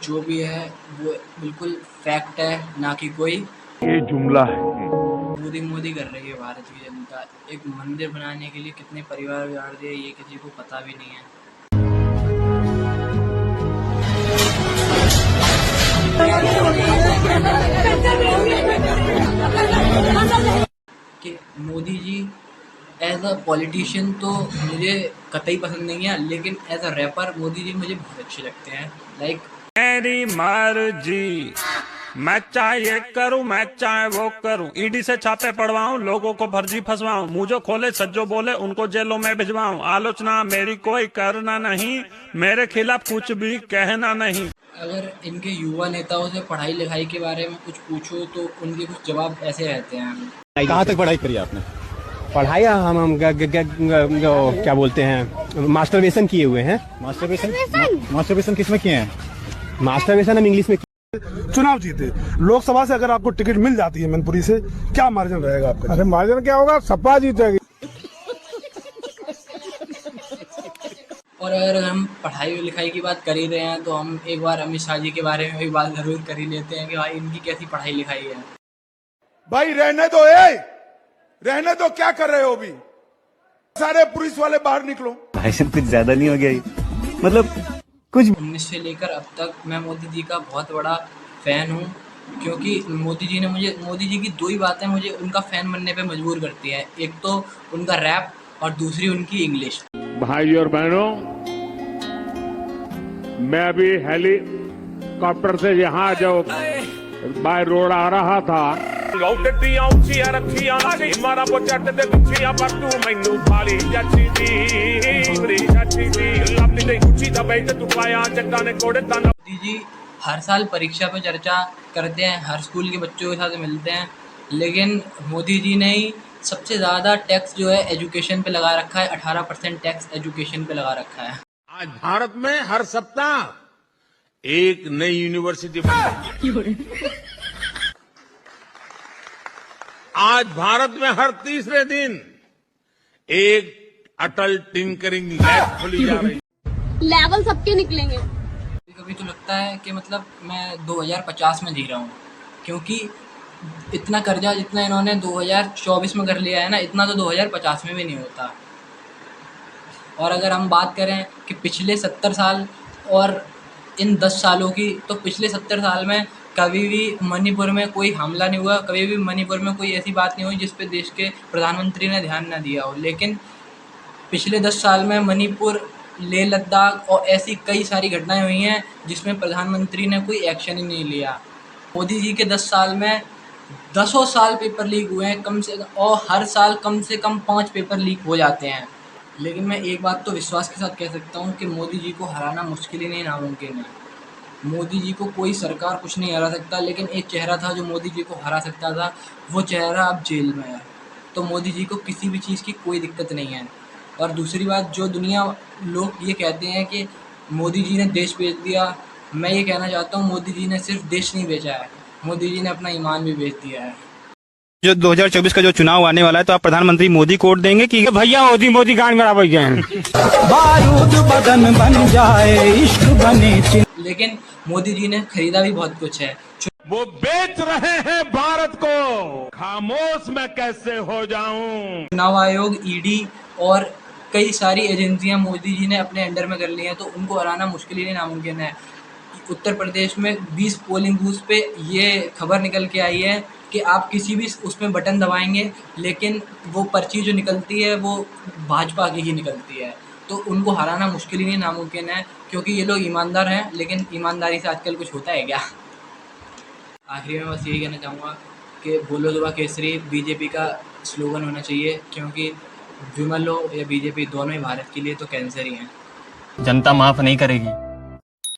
जो भी है वो बिल्कुल फैक्ट है, ना कि कोई ये जुमला है। मोदी मोदी कर रही है भारत की जनता। एक मंदिर बनाने के लिए कितने परिवार उजाड़ दिए ये किसी को पता भी नहीं है। कि Modi ji as a politician तो मुझे कतई पसंद नहीं है, लेकिन as a rapper Modi ji मुझे बहुत अच्छे लगते हैं। लाइक मेरी मर्जी, मैं चाहे ये करूं, मैं चाहे वो करूं, ईडी से छापे पड़वाऊं, लोगों को फर्जी फंसवाऊं, मुझे खोले सज्जो बोले उनको जेलों में भिजवाऊं, आलोचना मेरी कोई करना नहीं, मेरे खिलाफ कुछ भी कहना नहीं। अगर इनके युवा नेताओं से पढ़ाई लिखाई के बारे में कुछ पूछो तो उनके कुछ जवाब ऐसे रहते हैं। कहाँ तक पढ़ाई करी आपने? पढ़ाई क्या बोलते हैं, मास्टरबेशन किए हुए हैं। मास्टरबेशन किस में किए हैं? मास्टरबेशन हम इंग्लिश में। चुनाव जीते, लोकसभा से अगर आपको टिकट मिल जाती है मैनपुरी से, क्या मार्जिन रहेगा आपका? अरे मार्जिन क्या होगा, सपा जीतेगी। और अगर हम पढ़ाई लिखाई की बात कर ही रहे हैं तो हम एक बार अमित शाह जी के बारे में भी बात जरूर कर ही लेते हैं कि भाई इनकी कैसी पढ़ाई लिखाई है। भाई रहने दो, क्या कर रहे हो अभी? सारे पुलिस वाले बाहर निकलो। भाई साहब कुछ ज्यादा नहीं हो गया ये? मतलब कुछ 19 से लेकर अब तक मैं मोदी जी का बहुत बड़ा फ़ैन हूँ, क्योंकि मोदी जी की दो ही बातें मुझे उनका फ़ैन बनने पे मजबूर करती हैं। एक तो उनका रैप और दूसरी उनकी इंग्लिश। भाई और बहनों, मैं अभी हेलीकॉप्टर से यहाँ जो बाय रोड आ रहा था, मोदी जी हर साल परीक्षा पे चर्चा करते हैं, हर स्कूल के बच्चों के साथ मिलते हैं, लेकिन मोदी जी ने ही सबसे ज़्यादा टैक्स जो है एजुकेशन पे लगा रखा है। 18% टैक्स एजुकेशन पे लगा रखा है। आज भारत में हर सप्ताह एक नई यूनिवर्सिटी बन रही है। आज भारत में हर तीसरे दिन एक अटल टिंकरिंग लैब खोली जा रही है। लेवल सबके निकलेंगे। कभी तो लगता है कि मतलब मैं 2050 में जी रहा हूँ, क्योंकि इतना कर्जा जितना इन्होंने 2024 में कर लिया है ना, इतना तो 2050 में भी नहीं होता। और अगर हम बात करें कि पिछले 70 साल और इन 10 सालों की, तो पिछले 70 साल में कभी भी मणिपुर में कोई हमला नहीं हुआ, कभी भी मणिपुर में कोई ऐसी बात नहीं हुई जिस पे देश के प्रधानमंत्री ने ध्यान न दिया हो। लेकिन पिछले 10 साल में मणिपुर, लेह लद्दाख और ऐसी कई सारी घटनाएं हुई हैं जिसमें प्रधानमंत्री ने कोई एक्शन ही नहीं लिया। मोदी जी के 10 साल में दसों साल पेपर लीक हुए हैं कम से कम, और हर साल कम से कम 5 पेपर लीक हो जाते हैं। लेकिन मैं एक बात तो विश्वास के साथ कह सकता हूँ कि मोदी जी को हराना मुश्किल ही नहीं, नामुमकिन है। मोदी जी को कोई सरकार कुछ नहीं हरा सकता, लेकिन एक चेहरा था जो मोदी जी को हरा सकता था, वो चेहरा अब जेल में है। तो मोदी जी को किसी भी चीज़ की कोई दिक्कत नहीं है। और दूसरी बात, जो दुनिया लोग ये कहते हैं कि मोदी जी ने देश बेच दिया, मैं ये कहना चाहता हूँ मोदी जी ने सिर्फ देश नहीं बेचा है, मोदी जी ने अपना ईमान भी बेच दिया है। जो 2024 का जो चुनाव आने वाला है, तो आप प्रधानमंत्री मोदी को वोट देंगे कि भैया मोदी गान मेरा भैया बारूद बदन बन जाए, इश्क बने। लेकिन मोदी जी ने खरीदा भी बहुत कुछ है। वो बेच रहे हैं भारत को, खामोश मैं कैसे हो जाऊं। चुनाव आयोग, ईडी और कई सारी एजेंसियां मोदी जी ने अपने अंडर में कर ली हैं, तो उनको हराना मुश्किल ही नहीं, नामुमकिन है। उत्तर प्रदेश में 20 पोलिंग बूथ पे ये खबर निकल के आई है कि आप किसी भी उसमें बटन दबाएंगे, लेकिन वो पर्ची जो निकलती है वो भाजपा की ही निकलती है। तो उनको हराना मुश्किल ही नहीं, नामुमकिन है, क्योंकि ये लोग ईमानदार हैं। लेकिन ईमानदारी से आजकल कुछ होता है क्या? आखिरी में बस यही कहना चाहूँगा कि बोलो जुबा केसरी बीजेपी का स्लोगन होना चाहिए, क्योंकि विमल हो या बीजेपी, दोनों ही भारत के लिए तो कैंसर ही हैं। जनता माफ नहीं करेगी।